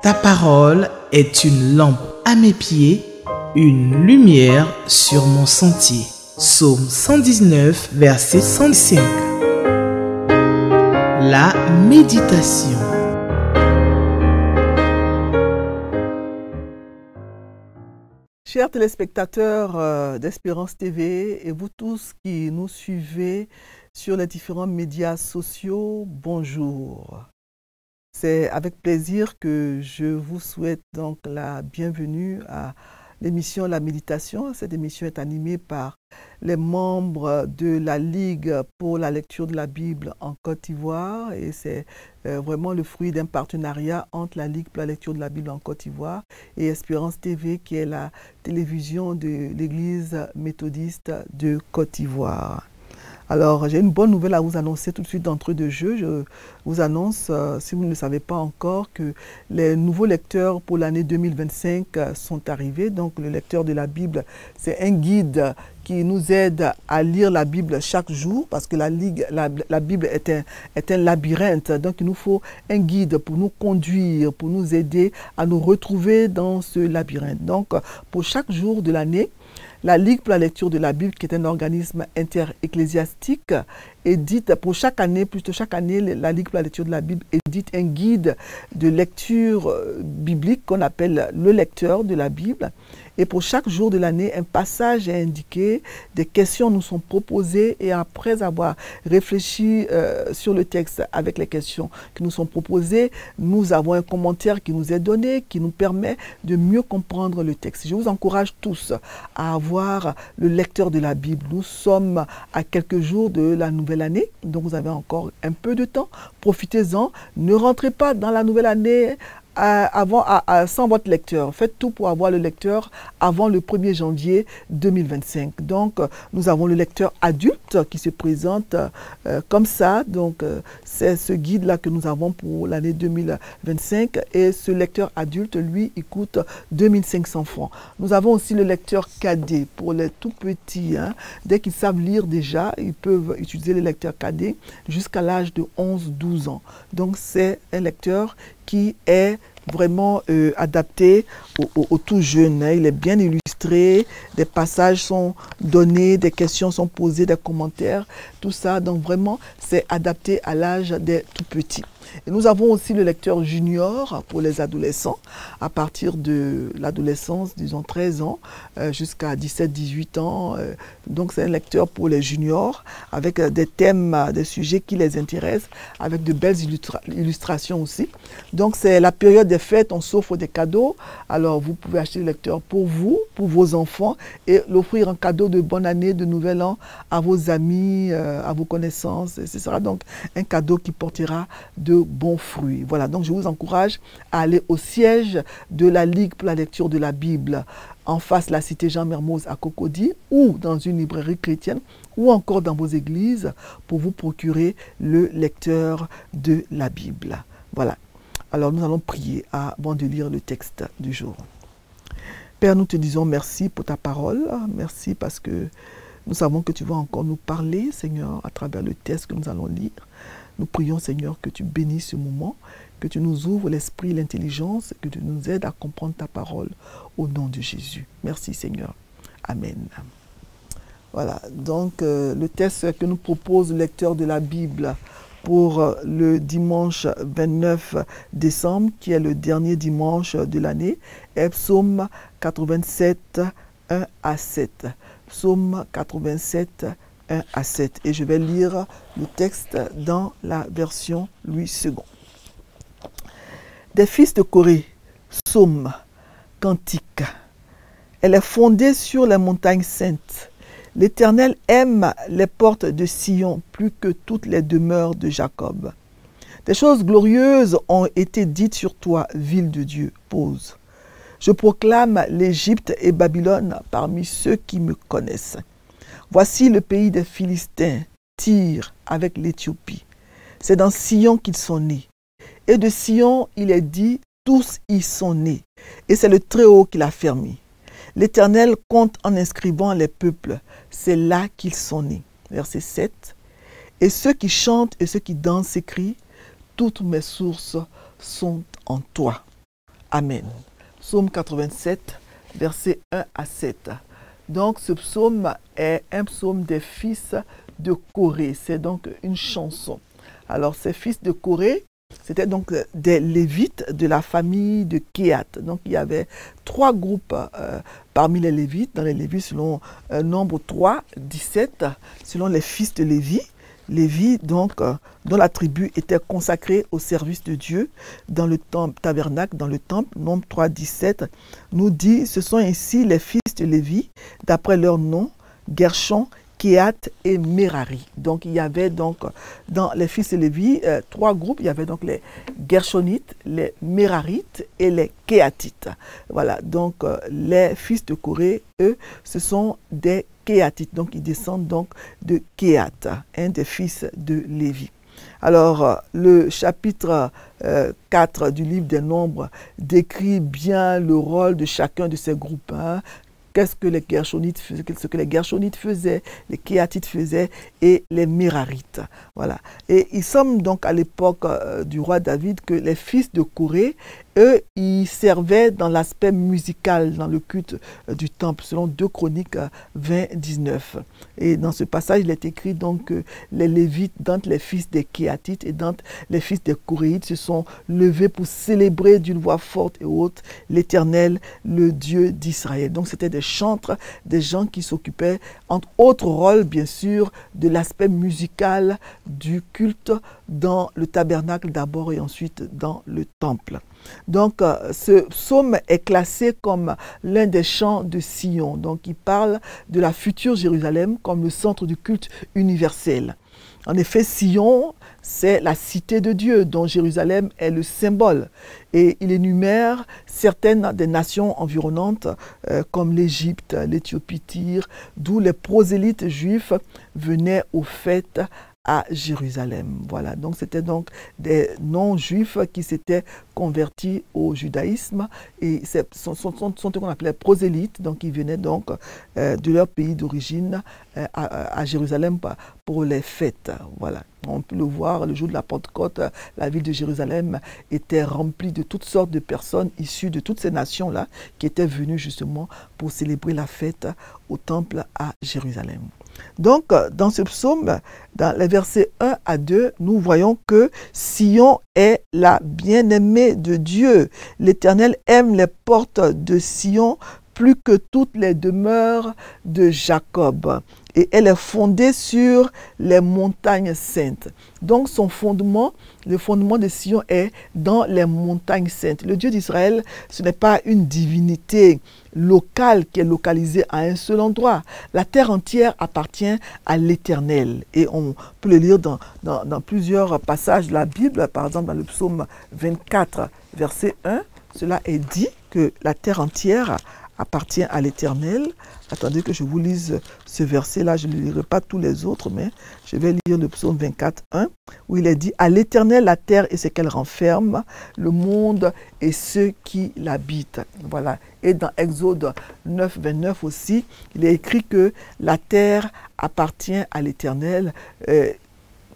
Ta parole est une lampe à mes pieds, une lumière sur mon sentier. Psaume 119, verset 105. La méditation. Chers téléspectateurs d'Espérance TV et vous tous qui nous suivez sur les différents médias sociaux, bonjour. C'est avec plaisir que je vous souhaite donc la bienvenue à l'émission La Méditation. Cette émission est animée par les membres de la Ligue pour la lecture de la Bible en Côte d'Ivoire et c'est vraiment le fruit d'un partenariat entre la Ligue pour la lecture de la Bible en Côte d'Ivoire et Espérance TV qui est la télévision de l'Église méthodiste de Côte d'Ivoire. Alors, j'ai une bonne nouvelle à vous annoncer tout de suite d'entrée de jeu. Je vous annonce, si vous ne le savez pas encore, que les nouveaux lecteurs pour l'année 2025 sont arrivés. Donc, le lecteur de la Bible, c'est un guide qui nous aide à lire la Bible chaque jour parce que la Bible est un labyrinthe. Donc, il nous faut un guide pour nous conduire, pour nous aider à nous retrouver dans ce labyrinthe. Donc, pour chaque jour de l'année, la Ligue pour la lecture de la Bible, qui est un organisme inter-ecclésiastique, édite pour chaque année, la Ligue pour la lecture de la Bible édite un guide de lecture biblique qu'on appelle le lecteur de la Bible. Et pour chaque jour de l'année, un passage est indiqué, des questions nous sont proposées et après avoir réfléchi sur le texte avec les questions qui nous sont proposées, nous avons un commentaire qui nous est donné, qui nous permet de mieux comprendre le texte. Je vous encourage tous à avoir le lecteur de la Bible. Nous sommes à quelques jours de la nouvelle année, donc vous avez encore un peu de temps. Profitez-en, ne rentrez pas dans la nouvelle année sans votre lecteur. Faites tout pour avoir le lecteur avant le 1er janvier 2025. Donc, nous avons le lecteur adulte qui se présente comme ça. Donc, c'est ce guide-là que nous avons pour l'année 2025. Et ce lecteur adulte, lui, il coûte 2500 francs. Nous avons aussi le lecteur cadet pour les tout petits. Dès qu'ils savent lire déjà, ils peuvent utiliser le lecteur cadet jusqu'à l'âge de 11-12 ans. Donc, c'est un lecteur qui est vraiment adapté aux tout jeunes. Il est bien illustré, des passages sont donnés, des questions sont posées, des commentaires, tout ça. Donc vraiment, c'est adapté à l'âge des tout petits. Et nous avons aussi le lecteur junior pour les adolescents, à partir de l'adolescence, disons 13 ans, jusqu'à 17-18 ans. Donc c'est un lecteur pour les juniors, avec des thèmes, des sujets qui les intéressent, avec de belles illustrations aussi. Donc c'est la période des fêtes, on s'offre des cadeaux. Alors vous pouvez acheter le lecteur pour vous, pour vos enfants, et l'offrir en cadeau de bonne année, de nouvel an, à vos amis, à vos connaissances. Et ce sera donc un cadeau qui portera de bons fruits. Voilà, donc je vous encourage à aller au siège de la Ligue pour la lecture de la Bible, en face de la cité Jean-Mermoz à Cocody, ou dans une librairie chrétienne, ou encore dans vos églises, pour vous procurer le lecteur de la Bible. Voilà. Alors nous allons prier avant de lire le texte du jour. Père, nous te disons merci pour ta parole. Merci parce que nous savons que tu vas encore nous parler, Seigneur, à travers le texte que nous allons lire. Nous prions, Seigneur, que tu bénisses ce moment, que tu nous ouvres l'esprit et l'intelligence, que tu nous aides à comprendre ta parole au nom de Jésus. Merci, Seigneur. Amen. Voilà, donc le texte que nous propose le lecteur de la Bible pour le dimanche 29 décembre, qui est le dernier dimanche de l'année, est Psaume 87, 1 à 7. Psaume 87, 1 à 7. Et je vais lire le texte dans la version Louis II. Des fils de Corée, psaume, cantique. Elle est fondée sur les montagnes saintes. L'Éternel aime les portes de Sion plus que toutes les demeures de Jacob. Des choses glorieuses ont été dites sur toi, ville de Dieu. Pause. Je proclame l'Égypte et Babylone parmi ceux qui me connaissent. Voici le pays des Philistins, Tyr avec l'Éthiopie. C'est dans Sion qu'ils sont nés. Et de Sion, il est dit, tous y sont nés. Et c'est le Très-Haut qui l'a fermé. L'Éternel compte en inscrivant les peuples. C'est là qu'ils sont nés. Verset 7. Et ceux qui chantent et ceux qui dansent s'écrient, toutes mes sources sont en toi. Amen. Psaume 87, versets 1 à 7. Donc ce psaume est un psaume des fils de Corée. C'est donc une chanson. Alors ces fils de Corée, c'était donc des Lévites de la famille de Kehat. Donc il y avait 3 groupes parmi les Lévites. Dans les Lévites, selon nombre 3, 17, selon les fils de Lévi. Lévi, donc, dont la tribu était consacrée au service de Dieu dans le tabernacle, dans le temple, nombre 3, 17, nous dit, ce sont ainsi les fils de Lévi, d'après leur nom, Gershon, Kehat et Merari. Donc il y avait donc dans les fils de Lévi 3 groupes. Il y avait donc les Gershonites, les Merarites et les Kehatites. Voilà, donc les fils de Corée, eux, ce sont des Kehatites. Donc ils descendent donc de Kehat, un des fils de Lévi. Alors, le chapitre 4 du livre des Nombres décrit bien le rôle de chacun de ces groupes. Qu'est-ce que les Gershonites faisaient, ce que les Gershonites faisaient, les Kehatites faisaient et les Merarites. Voilà. Et il semble donc à l'époque du roi David que les fils de Corée, eux, ils servaient dans l'aspect musical, dans le culte du temple, selon 2 Chroniques 20, 19. Et dans ce passage, il est écrit donc que les Lévites, d'entre les fils des Kehatites et d'entre les fils des Coréites, se sont levés pour célébrer d'une voix forte et haute l'Éternel, le Dieu d'Israël. Donc c'était des chantres, des gens qui s'occupaient, entre autres rôles, bien sûr, de l'aspect musical du culte dans le tabernacle d'abord et ensuite dans le temple. Donc, ce psaume est classé comme l'un des chants de Sion. Donc, il parle de la future Jérusalem comme le centre du culte universel. En effet, Sion, c'est la cité de Dieu dont Jérusalem est le symbole. Et il énumère certaines des nations environnantes comme l'Égypte, l'Éthiopie, Tyr, d'où les prosélytes juifs venaient aux fêtes à Jérusalem. Voilà, donc c'était donc des non-juifs qui s'étaient convertis au judaïsme et sont ce qu'on appelait prosélytes, donc ils venaient donc de leur pays d'origine à Jérusalem pour les fêtes. Voilà, on peut le voir, le jour de la Pentecôte, la ville de Jérusalem était remplie de toutes sortes de personnes issues de toutes ces nations-là qui étaient venues justement pour célébrer la fête au temple à Jérusalem. Donc, dans ce psaume, dans les versets 1 à 2, nous voyons que Sion est la bien-aimée de Dieu. L'Éternel aime les portes de Sion plus que toutes les demeures de Jacob. Et elle est fondée sur les montagnes saintes. Donc son fondement, le fondement de Sion est dans les montagnes saintes. Le Dieu d'Israël, ce n'est pas une divinité locale qui est localisée à un seul endroit. La terre entière appartient à l'Éternel. Et on peut le lire dans plusieurs passages de la Bible, par exemple dans le psaume 24, verset 1, cela est dit que la terre entière appartient à l'Éternel. Attendez que je vous lise ce verset-là, je ne lirai pas tous les autres, mais je vais lire le psaume 24, 1, où il est dit « À l'Éternel la terre et ce qu'elle renferme, le monde et ceux qui l'habitent. » Voilà. Et dans Exode 9, 29 aussi, il est écrit que la terre appartient à l'Éternel.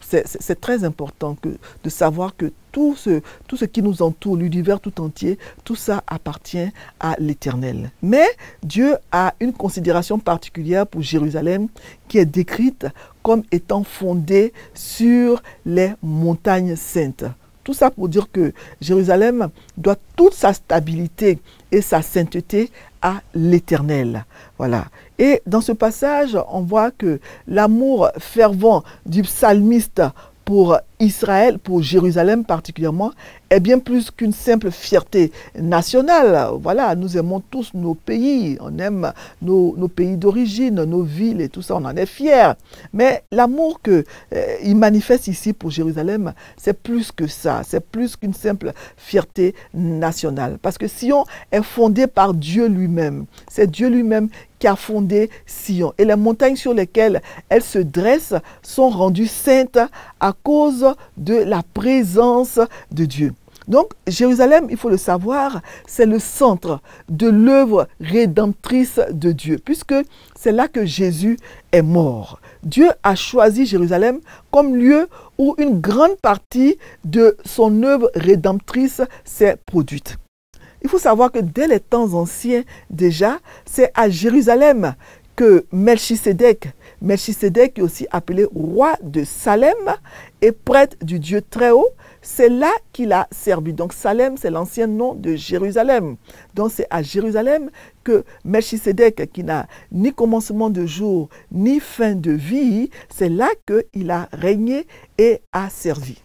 C'est très important de savoir que tout ce qui nous entoure, l'univers tout entier, tout ça appartient à l'Éternel. Mais Dieu a une considération particulière pour Jérusalem qui est décrite comme étant fondée sur les montagnes saintes. Tout ça pour dire que Jérusalem doit toute sa stabilité et sa sainteté à l'Éternel. Voilà. Et dans ce passage, on voit que l'amour fervent du psalmiste pour Israël, pour Jérusalem particulièrement, est bien plus qu'une simple fierté nationale. Voilà, nous aimons tous nos pays, on aime nos pays d'origine, nos villes et tout ça, on en est fiers. Mais l'amour qu'il manifeste ici pour Jérusalem, c'est plus que ça, c'est plus qu'une simple fierté nationale. Parce que Sion est fondée par Dieu lui-même, c'est Dieu lui-même qui a fondé Sion. Et les montagnes sur lesquelles elle se dresse sont rendues saintes à cause de la présence de Dieu. Donc, Jérusalem, il faut le savoir, c'est le centre de l'œuvre rédemptrice de Dieu, puisque c'est là que Jésus est mort. Dieu a choisi Jérusalem comme lieu où une grande partie de son œuvre rédemptrice s'est produite. Il faut savoir que dès les temps anciens déjà, c'est à Jérusalem que Melchisédek est aussi appelé roi de Salem et prêtre du Dieu très haut, c'est là qu'il a servi. Donc Salem, c'est l'ancien nom de Jérusalem. Donc c'est à Jérusalem que Melchisédek, qui n'a ni commencement de jour, ni fin de vie, c'est là qu'il a régné et a servi.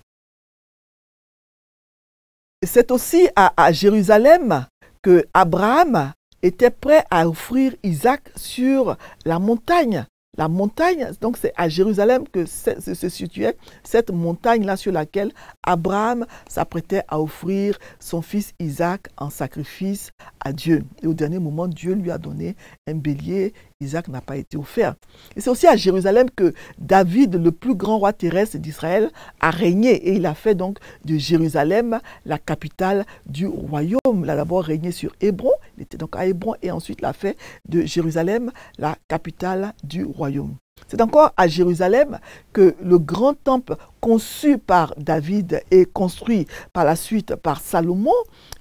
C'est aussi à Jérusalem que Abraham était prêt à offrir Isaac sur la montagne. La montagne, donc c'est à Jérusalem que se situait cette montagne-là sur laquelle Abraham s'apprêtait à offrir son fils Isaac en sacrifice à Dieu. Et au dernier moment, Dieu lui a donné un bélier. Isaac n'a pas été offert. Et c'est aussi à Jérusalem que David, le plus grand roi terrestre d'Israël, a régné. Et il a fait donc de Jérusalem la capitale du royaume. Il a d'abord régné sur Hébron. Il était donc à Hébron et ensuite il a fait de Jérusalem la capitale du royaume. C'est encore à Jérusalem que le grand temple conçu par David et construit par la suite par Salomon,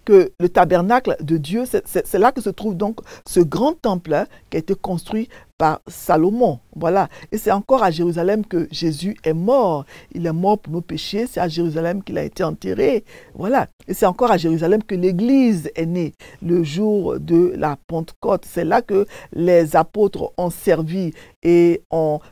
que le tabernacle de Dieu, c'est là que se trouve donc ce grand temple qui a été construit par Salomon. Voilà. Et c'est encore à Jérusalem que Jésus est mort. Il est mort pour nos péchés. C'est à Jérusalem qu'il a été enterré. Voilà. Et c'est encore à Jérusalem que l'Église est née le jour de la Pentecôte. C'est là que les apôtres ont servi et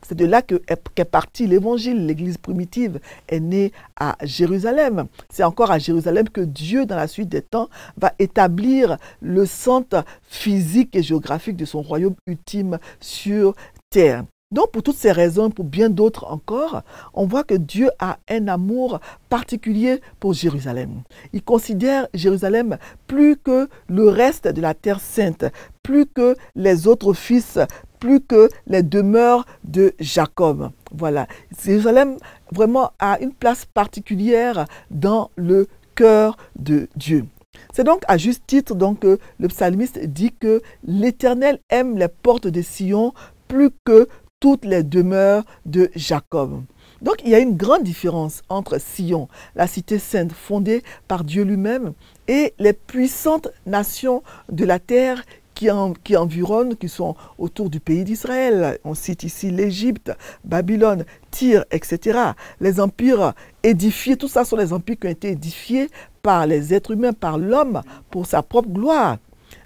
c'est de là qu'est parti l'Évangile. L'Église primitive est née à Jérusalem. C'est encore à Jérusalem que Dieu, dans la suite des temps, va établir le centre physique et géographique de son royaume ultime sur terre. Donc, pour toutes ces raisons, pour bien d'autres encore, on voit que Dieu a un amour particulier pour Jérusalem. Il considère Jérusalem plus que le reste de la terre sainte, plus que les autres fils, plus que les demeures de Jacob. Voilà. Jérusalem vraiment a une place particulière dans le cœur de Dieu. C'est donc à juste titre donc, que le psalmiste dit que l'Éternel aime les portes de Sion plus que toutes les demeures de Jacob. Donc il y a une grande différence entre Sion, la cité sainte fondée par Dieu lui-même, et les puissantes nations de la terre qui environnent, qui sont autour du pays d'Israël. On cite ici l'Égypte, Babylone, Tyr, etc. Les empires édifiés, tout ça sont les empires qui ont été édifiés par les êtres humains, par l'homme, pour sa propre gloire.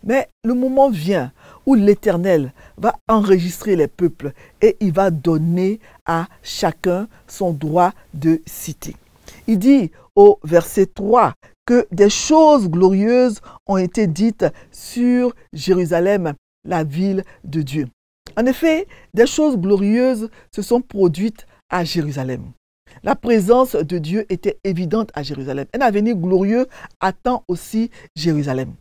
Mais le moment vient où l'Éternel va enregistrer les peuples et il va donner à chacun son droit de cité. Il dit au verset 3 que des choses glorieuses ont été dites sur Jérusalem, la ville de Dieu. En effet, des choses glorieuses se sont produites à Jérusalem. La présence de Dieu était évidente à Jérusalem. Un avenir glorieux attend aussi Jérusalem.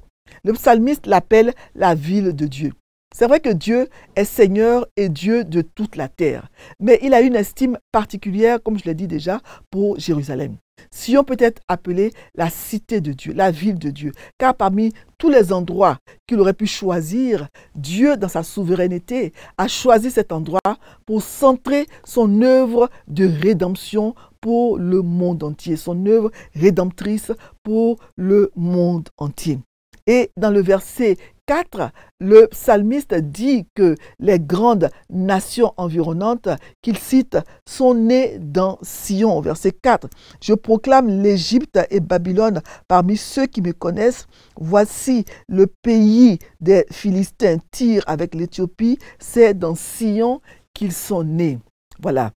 Le psalmiste l'appelle la ville de Dieu. C'est vrai que Dieu est Seigneur et Dieu de toute la terre, mais il a une estime particulière, comme je l'ai dit déjà, pour Jérusalem. Sion peut être appelée la cité de Dieu, la ville de Dieu, car parmi tous les endroits qu'il aurait pu choisir, Dieu, dans sa souveraineté, a choisi cet endroit pour centrer son œuvre de rédemption pour le monde entier, son œuvre rédemptrice pour le monde entier. Et dans le verset 4, le psalmiste dit que les grandes nations environnantes qu'il cite sont nées dans Sion. Verset 4, « Je proclame l'Égypte et Babylone parmi ceux qui me connaissent. Voici le pays des Philistins, Tyr avec l'Éthiopie, c'est dans Sion qu'ils sont nés. » Voilà.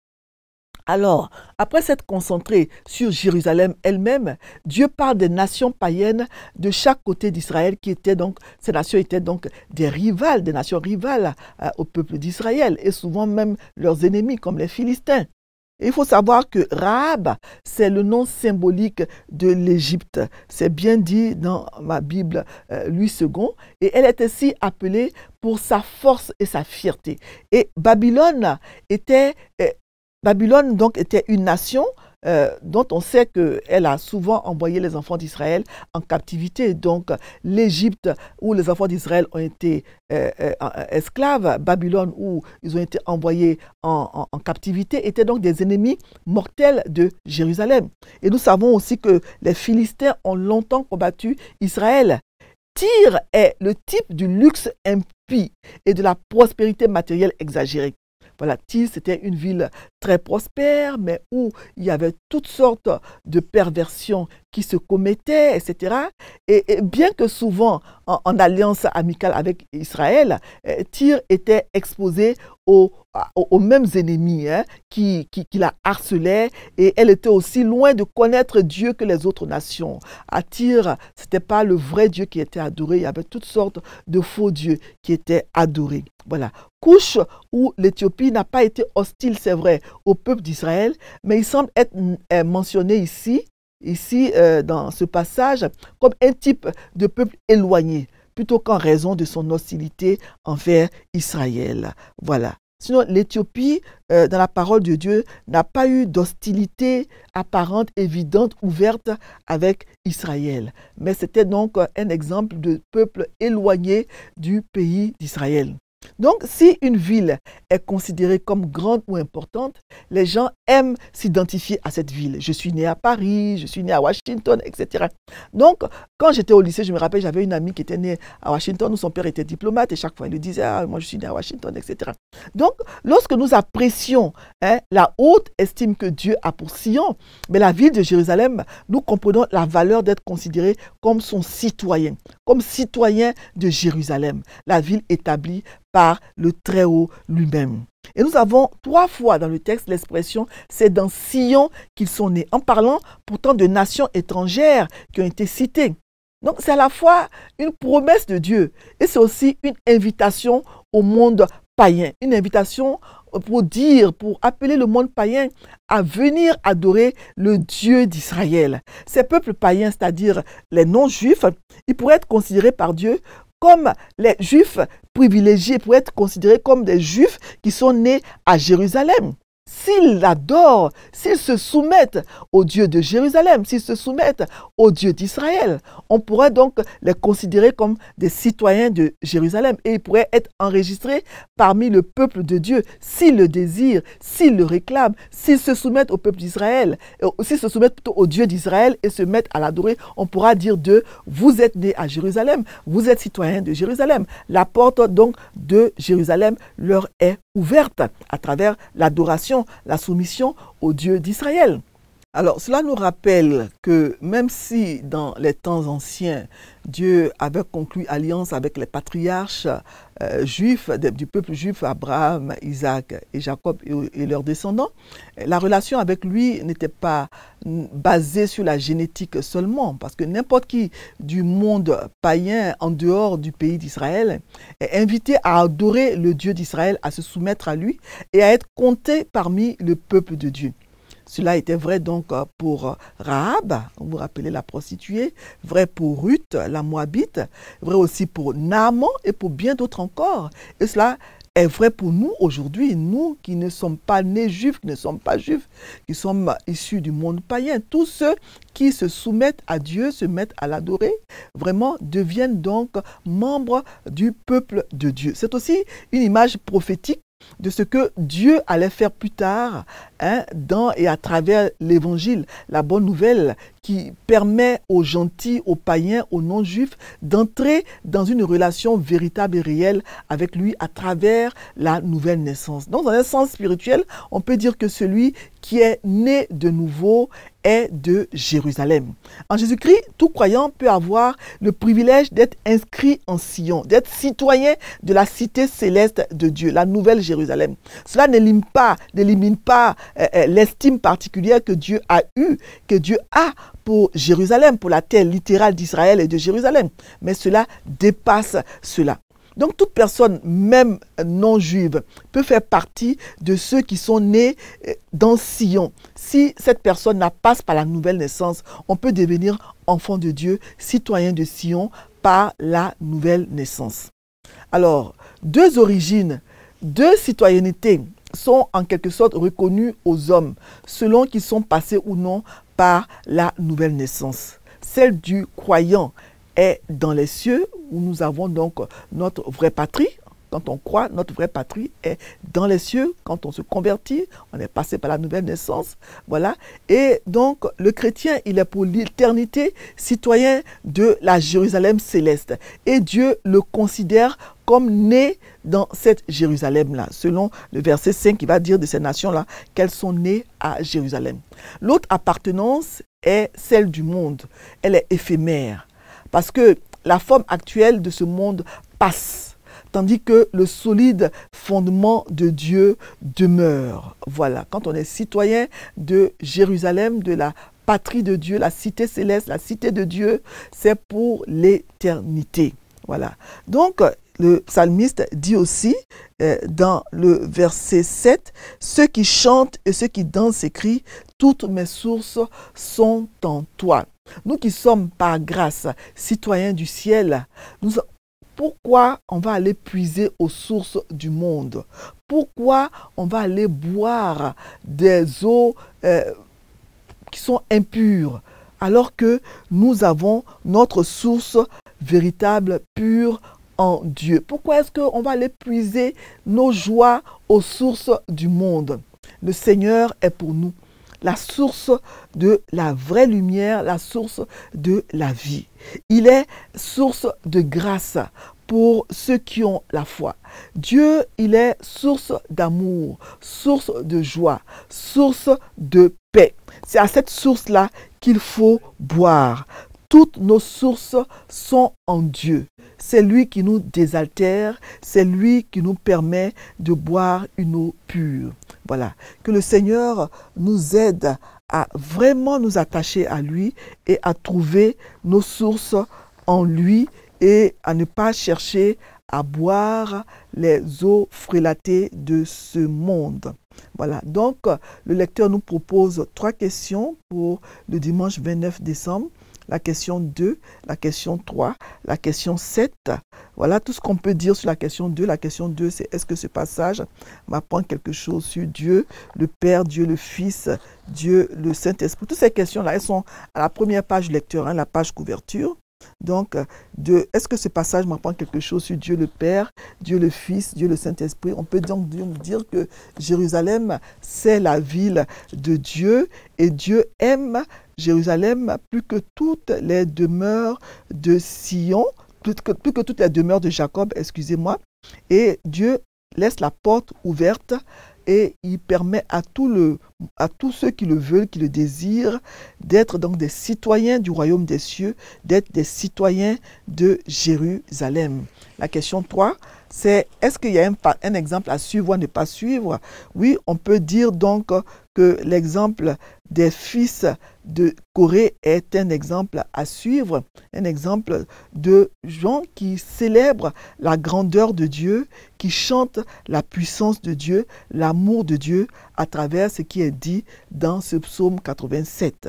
Alors, après s'être concentré sur Jérusalem elle-même, Dieu parle des nations païennes de chaque côté d'Israël ces nations étaient donc des nations rivales au peuple d'Israël et souvent même leurs ennemis comme les Philistins. Et il faut savoir que Rahab, c'est le nom symbolique de l'Égypte. C'est bien dit dans ma Bible, Louis II. Et elle est ainsi appelée pour sa force et sa fierté. Et Babylone donc était une nation dont on sait qu'elle a souvent envoyé les enfants d'Israël en captivité. Donc l'Égypte où les enfants d'Israël ont été esclaves, Babylone où ils ont été envoyés en captivité, étaient donc des ennemis mortels de Jérusalem. Et nous savons aussi que les Philistins ont longtemps combattu Israël. Tyr est le type du luxe impie et de la prospérité matérielle exagérée. Voilà, Tyr, c'était une ville très prospère, mais où il y avait toutes sortes de perversions qui se commettaient, etc. Et bien que souvent en alliance amicale avec Israël, Tyr était exposé aux mêmes ennemis qui la harcelaient, et elle était aussi loin de connaître Dieu que les autres nations. À Tyr, ce n'était pas le vrai Dieu qui était adoré, il y avait toutes sortes de faux dieux qui étaient adorés. Voilà. Couche, où l'Éthiopie n'a pas été hostile, c'est vrai, au peuple d'Israël, mais il semble être mentionné ici, dans ce passage, comme un type de peuple éloigné, plutôt qu'en raison de son hostilité envers Israël. Voilà. Sinon, l'Éthiopie, dans la parole de Dieu, n'a pas eu d'hostilité apparente, évidente, ouverte avec Israël. Mais c'était donc un exemple de peuple éloigné du pays d'Israël. Donc, si une ville est considérée comme grande ou importante, les gens aiment s'identifier à cette ville. Je suis né à Paris, je suis né à Washington, etc. Donc, quand j'étais au lycée, je me rappelle, j'avais une amie qui était née à Washington, où son père était diplomate, et chaque fois, il lui disait, ah, moi, je suis né à Washington, etc. Donc, lorsque nous apprécions la haute estime que Dieu a pour Sion, mais la ville de Jérusalem, nous comprenons la valeur d'être considéré comme son citoyen, comme citoyen de Jérusalem, la ville établie par le Très-Haut lui-même. Et nous avons 3 fois dans le texte l'expression « c'est dans Sion qu'ils sont nés », en parlant pourtant de nations étrangères qui ont été citées. Donc c'est à la fois une promesse de Dieu et c'est aussi une invitation au monde païen, une invitation pour appeler le monde païen à venir adorer le Dieu d'Israël. Ces peuples païens, c'est-à-dire les non-juifs, ils pourraient être considérés par Dieu comme les Juifs privilégiés, pour être considérés comme des Juifs qui sont nés à Jérusalem. S'ils l'adorent, s'ils se soumettent au Dieu de Jérusalem, s'ils se soumettent au Dieu d'Israël, on pourrait donc les considérer comme des citoyens de Jérusalem et ils pourraient être enregistrés parmi le peuple de Dieu s'ils le désirent, s'ils le réclament, s'ils se soumettent au peuple d'Israël, s'ils se soumettent plutôt au Dieu d'Israël et se mettent à l'adorer. On pourra dire d'eux, vous êtes nés à Jérusalem, vous êtes citoyens de Jérusalem. La porte donc de Jérusalem leur est ouverte à travers l'adoration, la soumission au Dieu d'Israël. Alors, cela nous rappelle que même si dans les temps anciens, Dieu avait conclu alliance avec les patriarches juifs, du peuple juif, Abraham, Isaac et Jacob et leurs descendants, la relation avec lui n'était pas basée sur la génétique seulement, parce que n'importe qui du monde païen en dehors du pays d'Israël est invité à adorer le Dieu d'Israël, à se soumettre à lui et à être compté parmi le peuple de Dieu. Cela était vrai donc pour Rahab, vous vous rappelez la prostituée, vrai pour Ruth, la Moabite, vrai aussi pour Naaman et pour bien d'autres encore. Et cela est vrai pour nous aujourd'hui, nous qui ne sommes pas nés juifs, qui ne sommes pas juifs, qui sommes issus du monde païen. Tous ceux qui se soumettent à Dieu, se mettent à l'adorer, vraiment deviennent donc membres du peuple de Dieu. C'est aussi une image prophétique de ce que Dieu allait faire plus tard dans et à travers l'évangile, la bonne nouvelle qui permet aux gentils, aux païens, aux non-juifs d'entrer dans une relation véritable et réelle avec lui à travers la nouvelle naissance. Donc dans un sens spirituel, on peut dire que celui qui est né de nouveau est de Jérusalem. En Jésus-Christ, tout croyant peut avoir le privilège d'être inscrit en Sion, d'être citoyen de la cité céleste de Dieu, la nouvelle Jérusalem. Cela n'élimine pas l'estime particulière que Dieu a eue, que Dieu a pour Jérusalem, pour la terre littérale d'Israël et de Jérusalem. Mais cela dépasse cela. Donc toute personne, même non juive, peut faire partie de ceux qui sont nés dans Sion. Si cette personne n'a pas par la nouvelle naissance, on peut devenir enfant de Dieu, citoyen de Sion par la nouvelle naissance. Alors, 2 origines, 2 citoyennetés sont en quelque sorte reconnues aux hommes, selon qu'ils sont passés ou non par la nouvelle naissance. Celle du croyant est dans les cieux, où nous avons donc notre vraie patrie, quand on croit, notre vraie patrie est dans les cieux. Quand on se convertit, on est passé par la nouvelle naissance. Voilà. Et donc, le chrétien, il est pour l'éternité citoyen de la Jérusalem céleste. Et Dieu le considère comme né dans cette Jérusalem-là, selon le verset 5 qui va dire de ces nations-là qu'elles sont nées à Jérusalem. L'autre appartenance est celle du monde. Elle est éphémère parce que la forme actuelle de ce monde passe, tandis que le solide fondement de Dieu demeure. Voilà, quand on est citoyen de Jérusalem, de la patrie de Dieu, la cité céleste, la cité de Dieu, c'est pour l'éternité. Voilà. Donc, le psalmiste dit aussi dans le verset 7, « Ceux qui chantent et ceux qui dansent écrient, toutes mes sources sont en toi. » Nous qui sommes par grâce citoyens du ciel, pourquoi on va aller puiser aux sources du monde? Pourquoi on va aller boire des eaux qui sont impures alors que nous avons notre source véritable, pure, en Dieu? Pourquoi est-ce qu'on va aller puiser nos joies aux sources du monde? Le Seigneur est pour nous la source de la vraie lumière, la source de la vie. Il est source de grâce pour ceux qui ont la foi. Dieu, il est source d'amour, source de joie, source de paix. C'est à cette source-là qu'il faut boire. Toutes nos sources sont en Dieu. C'est lui qui nous désaltère, c'est lui qui nous permet de boire une eau pure. Voilà, que le Seigneur nous aide à vraiment nous attacher à lui et à trouver nos sources en lui et à ne pas chercher à boire les eaux frélatées de ce monde. Voilà, donc le lecteur nous propose 3 questions pour le dimanche 29 décembre. La question 2, la question 3, la question 7. Voilà tout ce qu'on peut dire sur la question 2. La question 2, c'est est-ce que ce passage m'apprend quelque chose sur Dieu, le Père, Dieu le Fils, Dieu le Saint-Esprit. Toutes ces questions-là, elles sont à la première page du lecteur, la page couverture. Donc, est-ce que ce passage m'apprend quelque chose sur Dieu le Père, Dieu le Fils, Dieu le Saint-Esprit? On peut donc dire que Jérusalem, c'est la ville de Dieu et Dieu aime Jérusalem plus que toutes les demeures de Sion, plus que toutes les demeures de Jacob, excusez-moi. Et Dieu laisse la porte ouverte et il permet à tous ceux qui le veulent, qui le désirent, d'être donc des citoyens du royaume des cieux, d'être des citoyens de Jérusalem. La question 3, c'est est-ce qu'il y a un exemple à suivre ou à ne pas suivre? Oui, on peut dire donc que l'exemple des fils de Corée est un exemple à suivre, un exemple de gens qui célèbrent la grandeur de Dieu, qui chantent la puissance de Dieu, l'amour de Dieu à travers ce qui est dit dans ce psaume 87.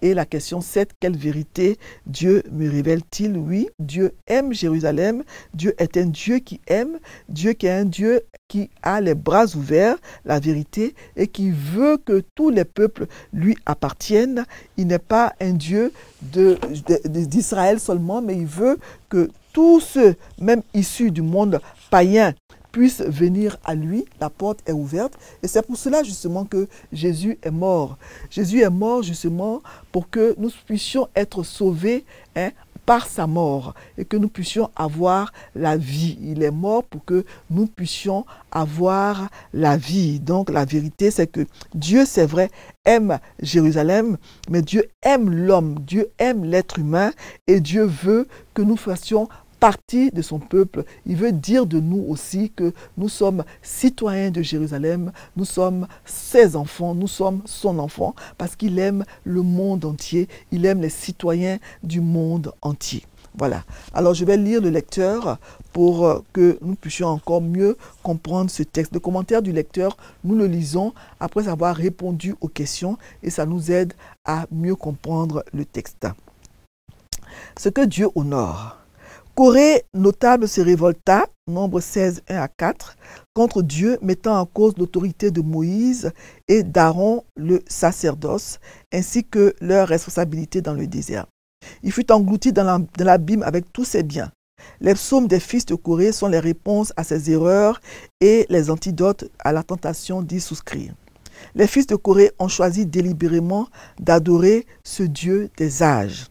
Et la question 7, quelle vérité Dieu me révèle-t-il? Oui, Dieu aime Jérusalem, Dieu est un Dieu qui aime, Dieu qui est un Dieu qui a les bras ouverts, la vérité, et qui veut que tous les peuples lui appartiennent. Il n'est pas un Dieu d'Israël seulement, mais il veut que tous ceux, même issus du monde païen, puissent venir à lui. La porte est ouverte et c'est pour cela justement que Jésus est mort. Jésus est mort justement pour que nous puissions être sauvés par sa mort et que nous puissions avoir la vie. Il est mort pour que nous puissions avoir la vie. Donc la vérité, c'est que Dieu, c'est vrai, aime Jérusalem, mais Dieu aime l'homme, Dieu aime l'être humain et Dieu veut que nous fassions partie de son peuple. Il veut dire de nous aussi que nous sommes citoyens de Jérusalem, nous sommes ses enfants, nous sommes son enfant, parce qu'il aime le monde entier, il aime les citoyens du monde entier. Voilà. Alors je vais lire le lecteur pour que nous puissions encore mieux comprendre ce texte. Le commentaire du lecteur, nous le lisons après avoir répondu aux questions et ça nous aide à mieux comprendre le texte. Ce que Dieu honore. Corée, notable, se révolta, Nombre 16, 1 à 4, contre Dieu, mettant en cause l'autorité de Moïse et d'Aaron le sacerdoce, ainsi que leur responsabilité dans le désert. Il fut englouti dans l'abîme avec tous ses biens. Les psaumes des fils de Corée sont les réponses à ces erreurs et les antidotes à la tentation d'y souscrire. Les fils de Corée ont choisi délibérément d'adorer ce Dieu des âges.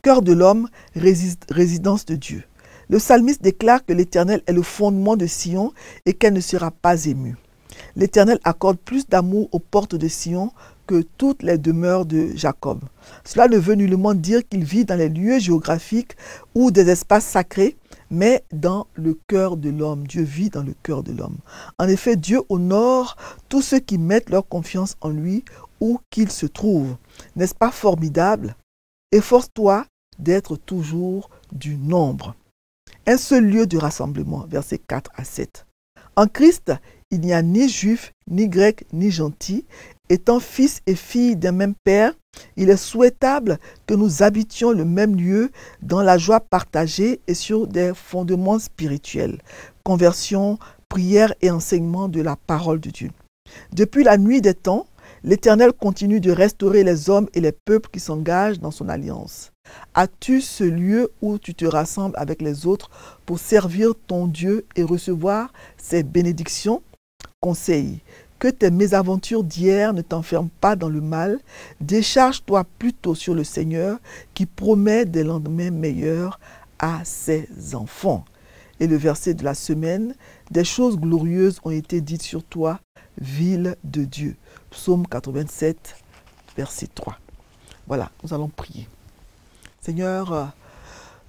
Cœur de l'homme, résidence de Dieu. Le psalmiste déclare que l'Éternel est le fondement de Sion et qu'elle ne sera pas émue. L'Éternel accorde plus d'amour aux portes de Sion que toutes les demeures de Jacob. Cela ne veut nullement dire qu'il vit dans les lieux géographiques ou des espaces sacrés, mais dans le cœur de l'homme. Dieu vit dans le cœur de l'homme. En effet, Dieu honore tous ceux qui mettent leur confiance en lui où qu'ils se trouvent. N'est-ce pas formidable? Efforce-toi d'être toujours du nombre. Un seul lieu de rassemblement, versets 4 à 7. En Christ, il n'y a ni juif, ni grec, ni gentil. Étant fils et filles d'un même Père, il est souhaitable que nous habitions le même lieu dans la joie partagée et sur des fondements spirituels. Conversion, prière et enseignement de la parole de Dieu. Depuis la nuit des temps, l'Éternel continue de restaurer les hommes et les peuples qui s'engagent dans son alliance. As-tu ce lieu où tu te rassembles avec les autres pour servir ton Dieu et recevoir ses bénédictions? Conseil, que tes mésaventures d'hier ne t'enferment pas dans le mal. Décharge-toi plutôt sur le Seigneur qui promet des lendemains meilleurs à ses enfants. Et le verset de la semaine, des choses glorieuses ont été dites sur toi, ville de Dieu. Psaume 87, verset 3. Voilà, nous allons prier. Seigneur,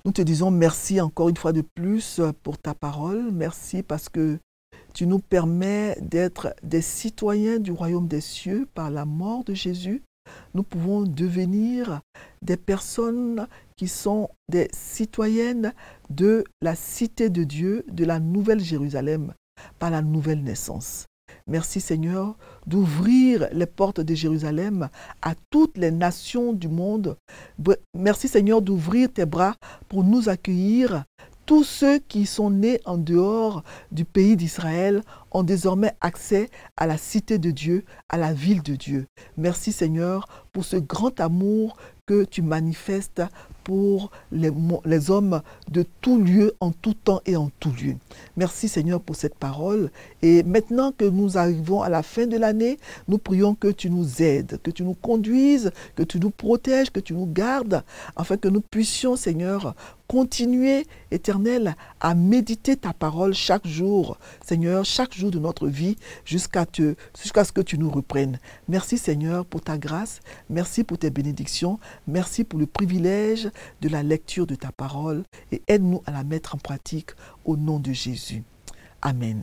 nous te disons merci encore une fois de plus pour ta parole. Merci parce que tu nous permets d'être des citoyens du royaume des cieux par la mort de Jésus. Nous pouvons devenir des personnes qui sont des citoyennes de la cité de Dieu, de la nouvelle Jérusalem, par la nouvelle naissance. Merci Seigneur d'ouvrir les portes de Jérusalem à toutes les nations du monde. Merci Seigneur d'ouvrir tes bras pour nous accueillir. Tous ceux qui sont nés en dehors du pays d'Israël ont désormais accès à la cité de Dieu, à la ville de Dieu. Merci Seigneur pour ce grand amour que tu manifestes pour les hommes de tout lieu, en tout temps et en tout lieu. Merci Seigneur pour cette parole. Et maintenant que nous arrivons à la fin de l'année, nous prions que tu nous aides, que tu nous conduises, que tu nous protèges, que tu nous gardes, afin que nous puissions, Seigneur, continuer, Éternel, à méditer ta parole chaque jour, Seigneur, chaque jour de notre vie, jusqu'à ce que tu nous reprennes. Merci Seigneur pour ta grâce, merci pour tes bénédictions, merci pour le privilège de la lecture de ta parole et aide-nous à la mettre en pratique au nom de Jésus. Amen.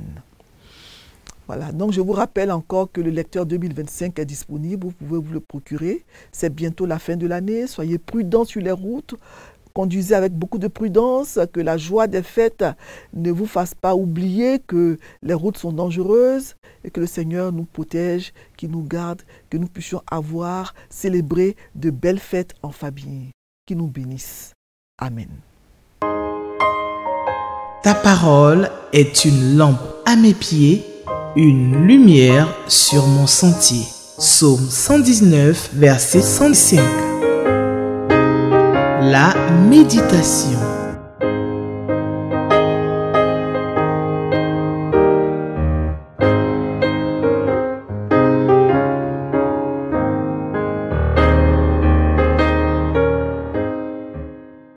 Voilà, donc je vous rappelle encore que le lecteur 2025 est disponible, vous pouvez vous le procurer. C'est bientôt la fin de l'année, soyez prudents sur les routes. Conduisez avec beaucoup de prudence, que la joie des fêtes ne vous fasse pas oublier que les routes sont dangereuses et que le Seigneur nous protège, qu'il nous garde, que nous puissions célébrer de belles fêtes en famille, qui nous bénisse. Amen. Ta parole est une lampe à mes pieds, une lumière sur mon sentier. Psaume 119, verset 105. La méditation.